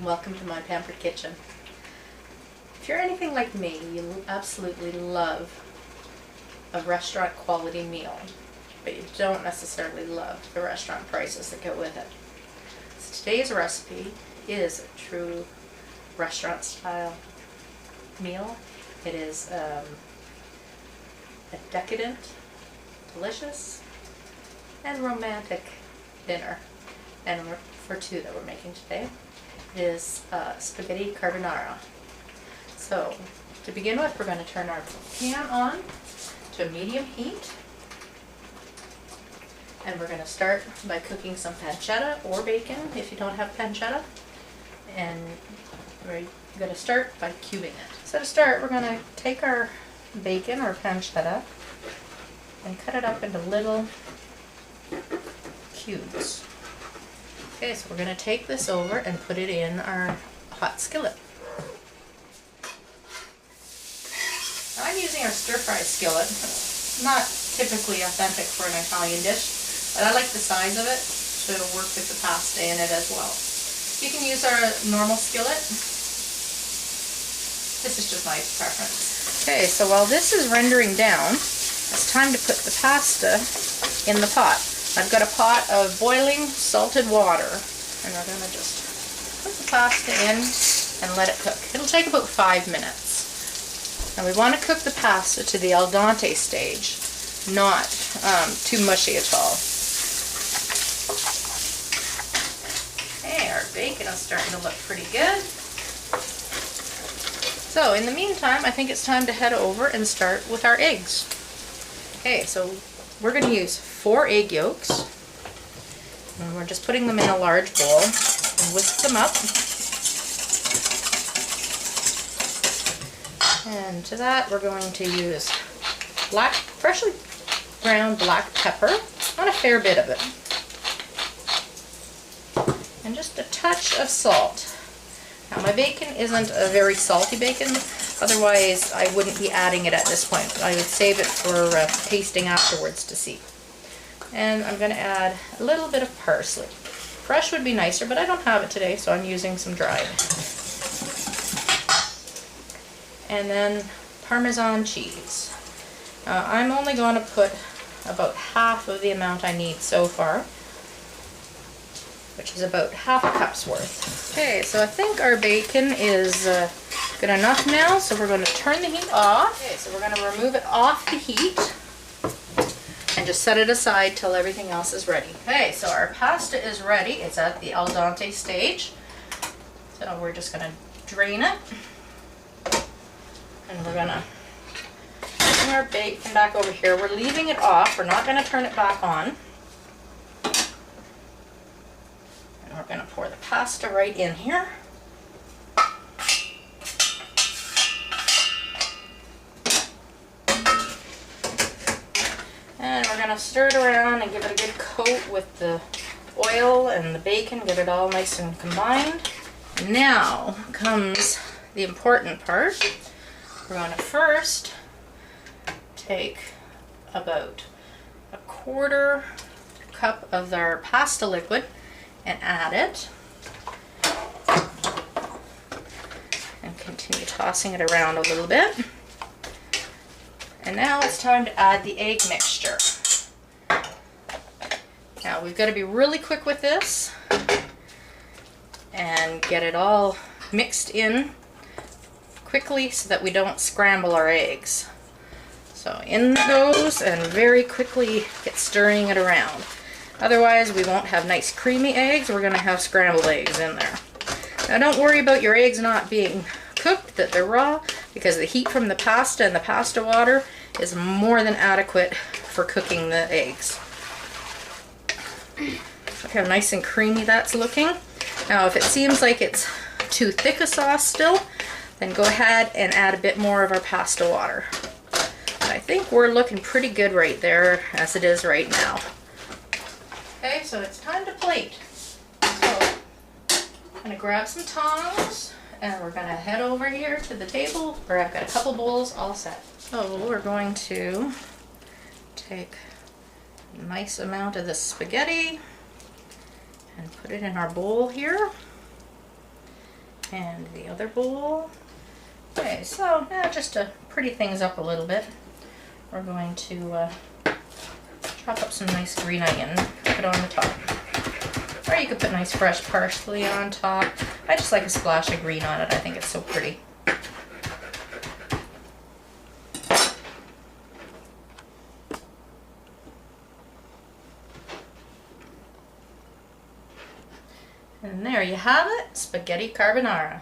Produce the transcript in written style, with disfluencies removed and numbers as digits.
Welcome to my Pampered Kitchen. If you're anything like me, you absolutely love a restaurant quality meal, but you don't necessarily love the restaurant prices that go with it. So today's recipe is a true restaurant style meal. It is a decadent, delicious, and romantic dinner. And for two that we're making today is spaghetti carbonara. So to begin with, we're going to turn our pan on to a medium heat, and we're going to start by cooking some pancetta or bacon if you don't have pancetta, and we're going to start by cubing it. So to start, we're going to take our bacon or pancetta and cut it up into little cubes. Okay, so we're going to take this over and put it in our hot skillet. Now, I'm using our stir-fry skillet. It's not typically authentic for an Italian dish, but I like the size of it, so it'll work with the pasta in it as well. You can use our normal skillet. This is just my preference. Okay, so while this is rendering down, it's time to put the pasta in the pot. I've got a pot of boiling salted water, and we're going to just put the pasta in and let it cook. It'll take about 5 minutes. Now we want to cook the pasta to the al dente stage, not too mushy at all. Okay, our bacon is starting to look pretty good. So in the meantime, I think it's time to head over and start with our eggs. Okay, so we're going to use 4 egg yolks, and we're just putting them in a large bowl and whisk them up. And to that we're going to use freshly ground black pepper, not a fair bit of it, and just a touch of salt. Now my bacon isn't a very salty bacon, otherwise I wouldn't be adding it at this point. I would save it for tasting afterwards to see. And I'm going to add a little bit of parsley. Fresh would be nicer, but I don't have it today, so I'm using some dried. And then Parmesan cheese. I'm only going to put about half of the amount I need so far, which is about ½ a cup's worth. Okay, so I think our bacon is good enough now, so we're going to turn the heat off. Okay, so we're going to remove it off the heat and just set it aside till everything else is ready. Okay, so our pasta is ready. It's at the al dente stage. So we're just going to drain it. And we're going to bring our bacon back over here. We're leaving it off. We're not going to turn it back on. And we're going to pour the pasta right in here. And we're going to stir it around and give it a good coat with the oil and the bacon, get it all nice and combined. Now comes the important part. We're going to first take about a ¼ cup of our pasta liquid and add it. And continue tossing it around a little bit. And now it's time to add the egg mixture. Now we've got to be really quick with this and get it all mixed in quickly so that we don't scramble our eggs. So in it goes, and very quickly get stirring it around. Otherwise we won't have nice creamy eggs, we're going to have scrambled eggs in there. Now don't worry about your eggs not being cooked, that they're raw, because the heat from the pasta and the pasta water is more than adequate for cooking the eggs. Look how nice and creamy that's looking. Now if it seems like it's too thick a sauce still, then go ahead and add a bit more of our pasta water. But I think we're looking pretty good right there as it is right now. Okay, so it's time to plate. So I'm going to grab some tongs and we're going to head over here to the table where I've got a couple bowls all set. So we're going to take a nice amount of the spaghetti and put it in our bowl here. And the other bowl. Okay, so just to pretty things up a little bit, we're going to chop up some nice green onion, put it on the top. Or you could put nice fresh parsley on top. I just like a splash of green on it. I think it's so pretty. And there you have it, spaghetti carbonara.